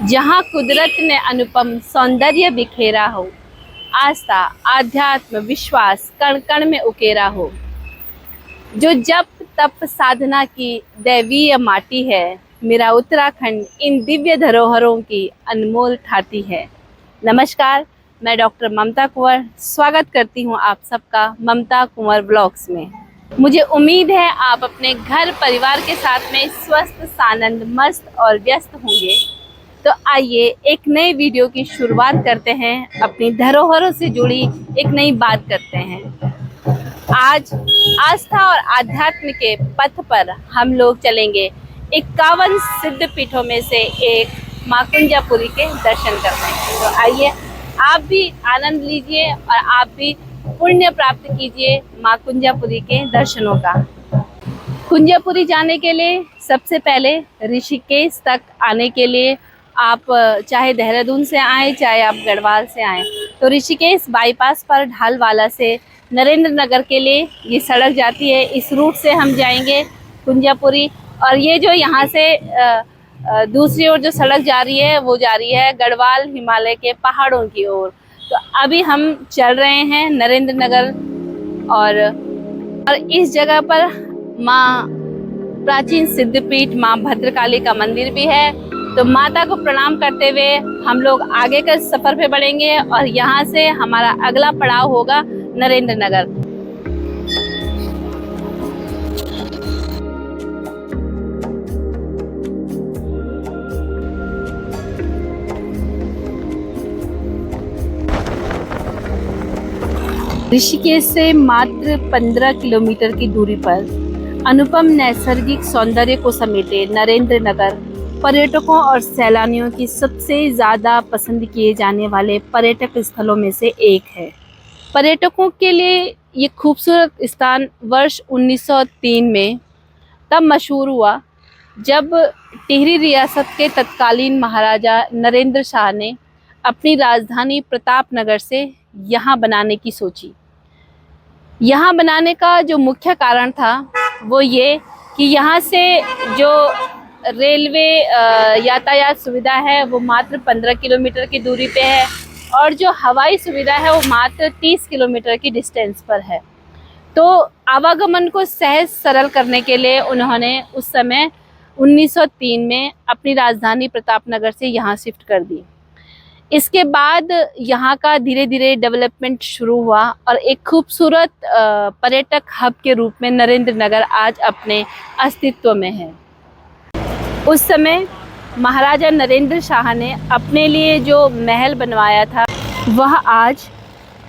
जहाँ कुदरत ने अनुपम सौंदर्य बिखेरा हो, आस्था आध्यात्म विश्वास कण कण में उकेरा हो, जो जप तप साधना की दैवीय माटी है, मेरा उत्तराखंड इन दिव्य धरोहरों की अनमोल ठाती है। नमस्कार, मैं डॉक्टर ममता कुंवर स्वागत करती हूँ आप सबका ममता कुंवर ब्लॉग्स में। मुझे उम्मीद है आप अपने घर परिवार के साथ में स्वस्थ सानंद मस्त और व्यस्त होंगे। तो आइए एक नए वीडियो की शुरुआत करते हैं, अपनी धरोहरों से जुड़ी एक नई बात करते हैं। आज आस्था और आध्यात्म के पथ पर हम लोग चलेंगे 51 सिद्ध पीठों में से एक माँ कुंजापुरी के दर्शन करने। तो आइए आप भी आनंद लीजिए और आप भी पुण्य प्राप्त कीजिए माँ कुंजापुरी के दर्शनों का। कुंजापुरी जाने के लिए सबसे पहले ऋषिकेश तक आने के लिए आप चाहे देहरादून से आएँ चाहे आप गढ़वाल से आएँ, तो ऋषिकेश बाईपास पर ढालवाला से नरेंद्र नगर के लिए ये सड़क जाती है। इस रूट से हम जाएंगे कुंजापुरी, और ये जो यहाँ से दूसरी ओर जो सड़क जा रही है वो जा रही है गढ़वाल हिमालय के पहाड़ों की ओर। तो अभी हम चल रहे हैं नरेंद्र नगर, और इस जगह पर माँ प्राचीन सिद्धपीठ माँ भद्रकाली का मंदिर भी है। तो माता को प्रणाम करते हुए हम लोग आगे के सफर पे बढ़ेंगे और यहाँ से हमारा अगला पड़ाव होगा नरेंद्र नगर। ऋषिकेश से मात्र 15 किलोमीटर की दूरी पर अनुपम नैसर्गिक सौंदर्य को समेटे नरेंद्र नगर पर्यटकों और सैलानियों की सबसे ज़्यादा पसंद किए जाने वाले पर्यटक स्थलों में से एक है। पर्यटकों के लिए ये खूबसूरत स्थान वर्ष 1903 में तब मशहूर हुआ जब टिहरी रियासत के तत्कालीन महाराजा नरेंद्र शाह ने अपनी राजधानी प्रतापनगर से यहाँ बनाने की सोची। यहाँ बनाने का जो मुख्य कारण था वो ये कि यहाँ से जो रेलवे यातायात सुविधा है वो मात्र 15 किलोमीटर की दूरी पे है, और जो हवाई सुविधा है वो मात्र 30 किलोमीटर की डिस्टेंस पर है। तो आवागमन को सहज सरल करने के लिए उन्होंने उस समय 1903 में अपनी राजधानी प्रतापनगर से यहाँ शिफ्ट कर दी। इसके बाद यहाँ का धीरे धीरे डेवलपमेंट शुरू हुआ और एक खूबसूरत पर्यटक हब के रूप में नरेंद्र नगर आज अपने अस्तित्व में है। उस समय महाराजा नरेंद्र शाह ने अपने लिए जो महल बनवाया था वह आज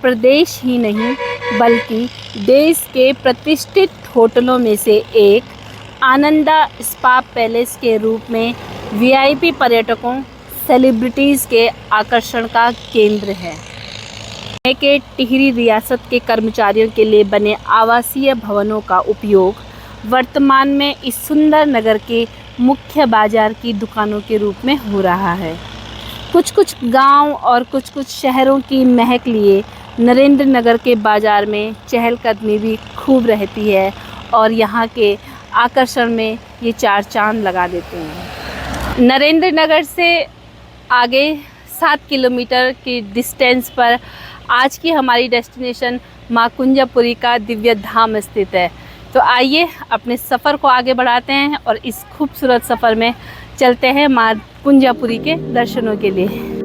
प्रदेश ही नहीं बल्कि देश के प्रतिष्ठित होटलों में से एक आनंदा स्पा पैलेस के रूप में वीआईपी पर्यटकों सेलिब्रिटीज़ के आकर्षण का केंद्र है। के टिहरी रियासत के कर्मचारियों के लिए बने आवासीय भवनों का उपयोग वर्तमान में इस सुंदर नगर के मुख्य बाजार की दुकानों के रूप में हो रहा है। कुछ कुछ गांव और कुछ कुछ शहरों की महक लिए नरेंद्र नगर के बाज़ार में चहलकदमी भी खूब रहती है और यहाँ के आकर्षण में ये चार चांद लगा देते हैं। नरेंद्र नगर से आगे 7 किलोमीटर की डिस्टेंस पर आज की हमारी डेस्टिनेशन माँ कुंजापुरी का दिव्य धाम स्थित है। तो आइए अपने सफ़र को आगे बढ़ाते हैं और इस खूबसूरत सफ़र में चलते हैं माँ कुंजापुरी के दर्शनों के लिए।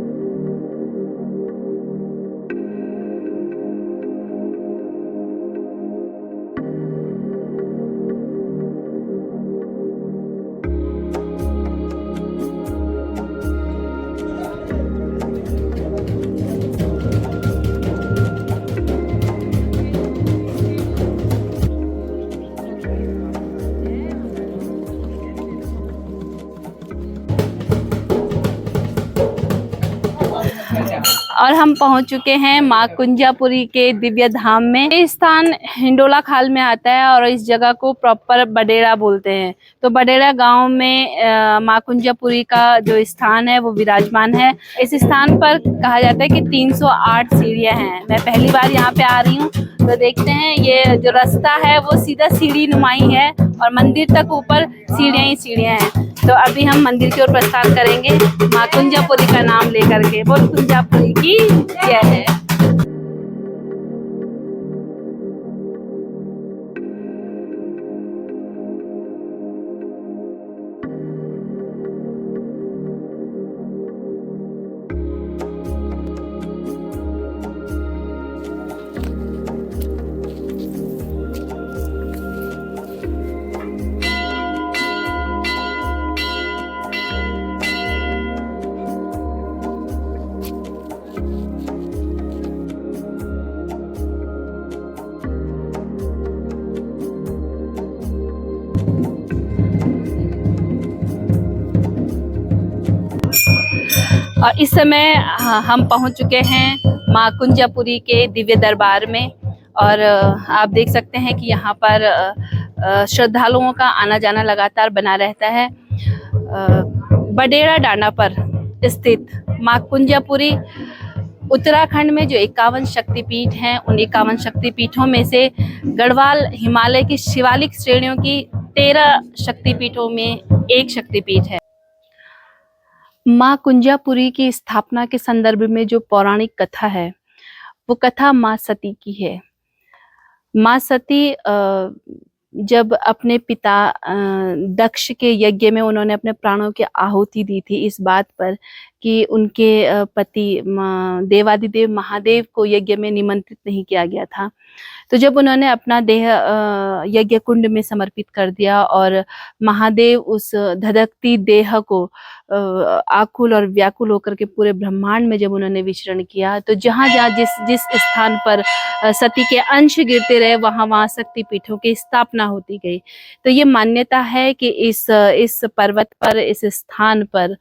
और हम पहुंच चुके हैं माँ कुंजापुरी के दिव्य धाम में। ये स्थान हिंडोला खाल में आता है और इस जगह को प्रॉपर बडेरा बोलते हैं। तो बडेरा गांव में माँ कुंजापुरी का जो स्थान है वो विराजमान है। इस स्थान पर कहा जाता है कि 308 सीढ़ियां हैं। मैं पहली बार यहाँ पे आ रही हूँ तो देखते हैं, ये जो रास्ता है वो सीधा सीढ़ी नुमाई है और मंदिर तक ऊपर सीढ़ियां ही सीढ़ियां हैं। तो अभी हम मंदिर की ओर प्रस्थान करेंगे माँ कुंजापुरी का नाम लेकर के। बोल कुंजापुरी की जय है। और इस समय हम पहुंच चुके हैं माँ कुंजापुरी के दिव्य दरबार में। और आप देख सकते हैं कि यहाँ पर श्रद्धालुओं का आना जाना लगातार बना रहता है। बडेरा डांडा पर स्थित माँ कुंजापुरी उत्तराखंड में जो 51 शक्तिपीठ हैं, उन 51 शक्तिपीठों में से गढ़वाल हिमालय की शिवालिक श्रेणियों की 13 शक्तिपीठों में एक शक्तिपीठ है। माँ कुंजापुरी की स्थापना के संदर्भ में जो पौराणिक कथा है, वो कथा माँ सती की है। माँ सती जब अपने पिता दक्ष के यज्ञ में उन्होंने अपने प्राणों की आहुति दी थी इस बात पर कि उनके पति देवादिदेव महादेव को यज्ञ में निमंत्रित नहीं किया गया था। तो जब उन्होंने अपना देह यज्ञ कुंड में समर्पित कर दिया और महादेव उस धधकती देह को आकुल और व्याकुल होकर के पूरे ब्रह्मांड में जब उन्होंने विचरण किया, तो जहाँ जहाँ जिस स्थान पर सती के अंश गिरते रहे, वहाँ वहाँ शक्तिपीठों की स्थापना होती गई। तो ये मान्यता है कि इस पर्वत पर, इस स्थान पर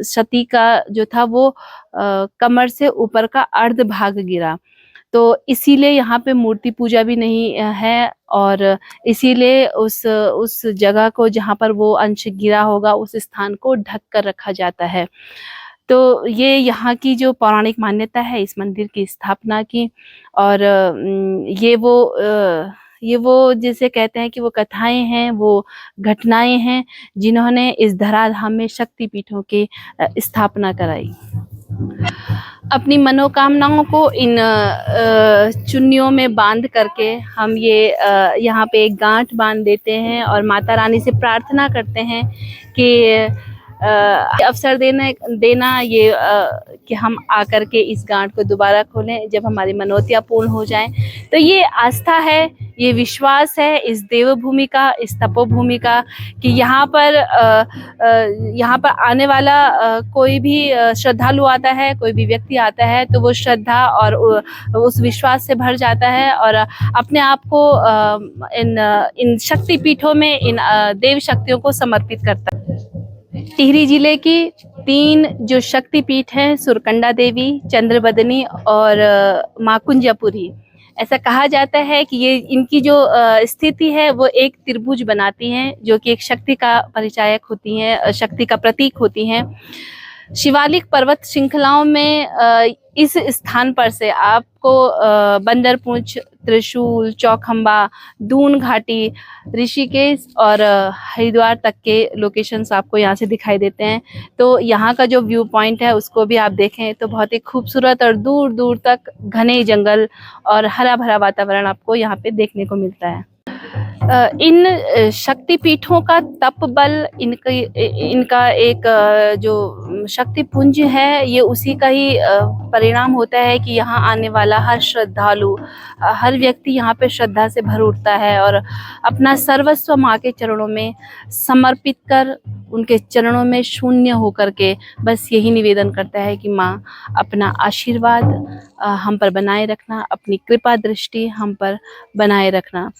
सती का जो था वो कमर से ऊपर का अर्ध भाग गिरा। तो इसीलिए यहाँ पे मूर्ति पूजा भी नहीं है और इसीलिए उस जगह को जहाँ पर वो अंश गिरा होगा, उस स्थान को ढक कर रखा जाता है। तो ये यहाँ की जो पौराणिक मान्यता है इस मंदिर की स्थापना की। और ये वो जिसे कहते हैं कि वो कथाएं हैं, वो घटनाएं हैं जिन्होंने इस धराधाम में शक्तिपीठों की स्थापना कराई। अपनी मनोकामनाओं को इन चुन्नियों में बांध करके हम ये यहाँ पे एक गांठ बांध देते हैं और माता रानी से प्रार्थना करते हैं कि अवसर देना ये कि हम आकर के इस गांठ को दोबारा खोलें जब हमारी मनोतियाँ पूर्ण हो जाएं। तो ये आस्था है, ये विश्वास है इस देवभूमि का, इस तपोभूमि का, कि यहाँ पर आने वाला कोई भी श्रद्धालु आता है, कोई भी व्यक्ति आता है, तो वो श्रद्धा और उस विश्वास से भर जाता है और अपने आप को इन शक्तिपीठों में, इन देव शक्तियों को समर्पित करता है। टिहरी जिले की 3 जो शक्तिपीठ हैं, सुरकंडा देवी, चंद्रबदनी और माँ कुंजापुरी, ऐसा कहा जाता है कि ये इनकी जो स्थिति है वो एक त्रिभुज बनाती हैं, जो कि एक शक्ति का परिचायक होती हैं, शक्ति का प्रतीक होती हैं। शिवालिक पर्वत श्रृंखलाओं में इस स्थान पर से आपको बंदरपूंछ, त्रिशूल, चौखंबा, दून घाटी, ऋषिकेश और हरिद्वार तक के लोकेशंस आपको यहाँ से दिखाई देते हैं। तो यहाँ का जो व्यू पॉइंट है उसको भी आप देखें तो बहुत ही खूबसूरत और दूर दूर तक घने जंगल और हरा भरा वातावरण आपको यहाँ पे देखने को मिलता है। इन शक्तिपीठों का तप बल, इनका एक जो शक्तिपुंज है, ये उसी का ही परिणाम होता है कि यहाँ आने वाला हर श्रद्धालु, हर व्यक्ति यहाँ पे श्रद्धा से भर उठता है और अपना सर्वस्व माँ के चरणों में समर्पित कर, उनके चरणों में शून्य होकर के बस यही निवेदन करता है कि माँ अपना आशीर्वाद हम पर बनाए रखना, अपनी कृपा दृष्टि हम पर बनाए रखना।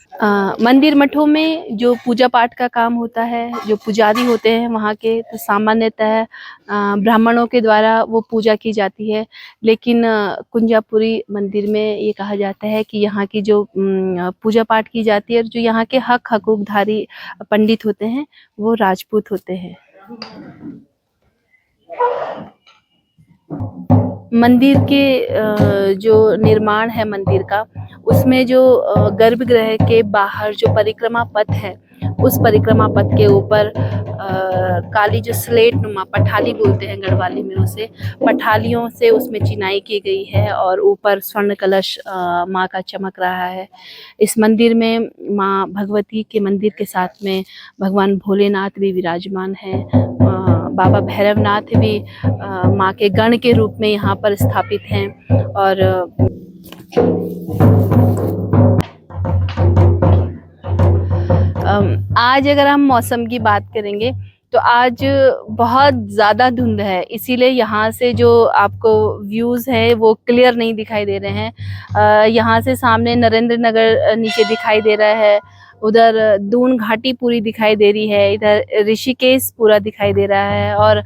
मंदिर मठों में जो पूजा पाठ का काम होता है, जो पुजारी होते हैं वहाँ के, तो सामान्यतः ब्राह्मणों के द्वारा वो पूजा की जाती है। लेकिन कुंजापुरी मंदिर में ये कहा जाता है कि यहाँ की जो पूजा पाठ की जाती है, जो यहाँ के हकूकधारी पंडित होते हैं वो राजपूत होते हैं। मंदिर के जो निर्माण है मंदिर का, उसमें जो गर्भगृह के बाहर जो परिक्रमा पथ है, उस परिक्रमा पथ के ऊपर काली जो स्लेट नुमा पठाली बोलते हैं गढ़वाली में उसे, पठालियों से उसमें चिनाई की गई है और ऊपर स्वर्ण कलश माँ का चमक रहा है। इस मंदिर में माँ भगवती के मंदिर के साथ में भगवान भोलेनाथ भी विराजमान हैं। बाबा भैरवनाथ भी माँ के गण के रूप में यहाँ पर स्थापित हैं। और आज अगर हम मौसम की बात करेंगे तो आज बहुत ज़्यादा धुंध है, इसीलिए यहाँ से जो आपको व्यूज़ है वो क्लियर नहीं दिखाई दे रहे हैं। यहाँ से सामने नरेंद्र नगर नीचे दिखाई दे रहा है, उधर दून घाटी पूरी दिखाई दे रही है, इधर ऋषिकेश पूरा दिखाई दे रहा है। और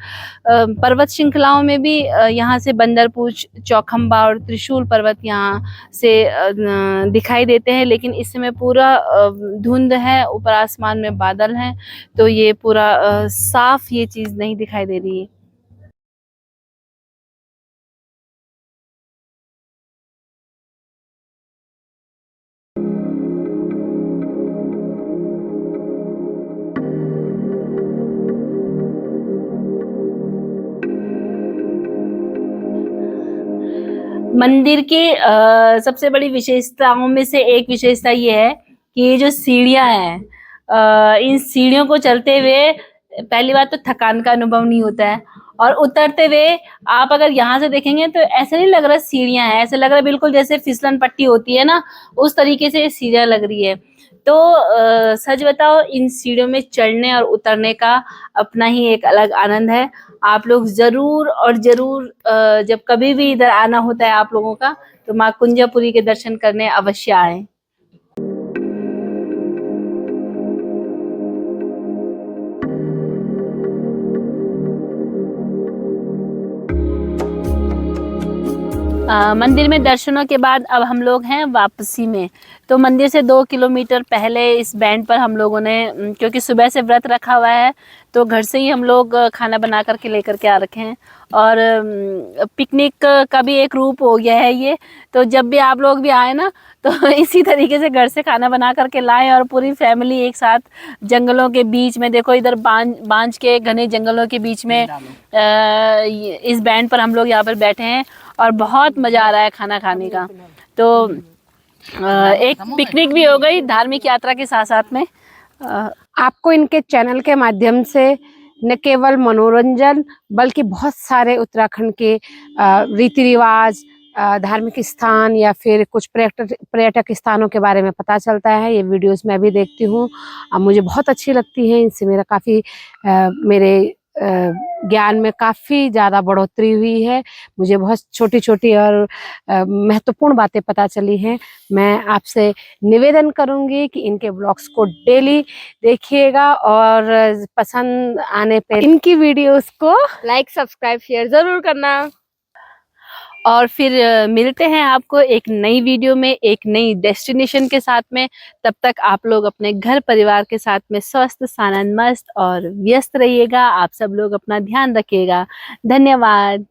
पर्वत श्रृंखलाओं में भी यहाँ से बंदरपूछ, चौखंबा और त्रिशूल पर्वत यहाँ से दिखाई देते हैं। लेकिन इस समय पूरा धुंध है, ऊपर आसमान में बादल हैं, तो ये पूरा साफ ये चीज़ नहीं दिखाई दे रही है। मंदिर की सबसे बड़ी विशेषताओं में से एक विशेषता ये है कि ये जो सीढ़ियां हैं, इन सीढ़ियों को चलते हुए पहली बात तो थकान का अनुभव नहीं होता है, और उतरते हुए आप अगर यहाँ से देखेंगे तो ऐसे नहीं लग रहा सीढ़ियां हैं, ऐसे लग रहा है बिल्कुल जैसे फिसलन पट्टी होती है ना, उस तरीके से सीढ़ियां लग रही है। तो सच बताओ, इन सीढ़ियों में चढ़ने और उतरने का अपना ही एक अलग आनंद है। आप लोग जरूर और जरूर जब कभी भी इधर आना होता है आप लोगों का, तो माँ कुंजापुरी के दर्शन करने अवश्य आए। मंदिर में दर्शनों के बाद अब हम लोग हैं वापसी में। तो मंदिर से 2 किलोमीटर पहले इस बैंड पर हम लोगों ने, क्योंकि सुबह से व्रत रखा हुआ है तो घर से ही हम लोग खाना बना करके लेकर के आ रखे हैं, और पिकनिक का भी एक रूप हो गया है ये। तो जब भी आप लोग भी आए ना, तो इसी तरीके से घर से खाना बना करके लाएं और पूरी फैमिली एक साथ जंगलों के बीच में, देखो इधर बांझ के घने जंगलों के बीच में इस बैंड पर हम लोग यहाँ पर बैठे हैं और बहुत मज़ा आ रहा है खाना खाने का। तो एक पिकनिक भी हो गई धार्मिक यात्रा के साथ साथ में। आपको इनके चैनल के माध्यम से न केवल मनोरंजन बल्कि बहुत सारे उत्तराखंड के रीति रिवाज, धार्मिक स्थान या फिर कुछ पर्यटक स्थानों के बारे में पता चलता है। ये वीडियोस मैं भी देखती हूँ, मुझे बहुत अच्छी लगती है। इनसे मेरा काफ़ी मेरे ज्ञान में काफ़ी ज़्यादा बढ़ोतरी हुई है। मुझे बहुत छोटी छोटी और महत्वपूर्ण बातें पता चली हैं। मैं आपसे निवेदन करूंगी कि इनके ब्लॉग्स को डेली देखिएगा और पसंद आने पे इनकी वीडियोस को लाइक, सब्सक्राइब, शेयर जरूर करना। और फिर मिलते हैं आपको एक नई वीडियो में, एक नई डेस्टिनेशन के साथ में। तब तक आप लोग अपने घर परिवार के साथ में स्वस्थ, सानंद, मस्त और व्यस्त रहिएगा। आप सब लोग अपना ध्यान रखिएगा। धन्यवाद।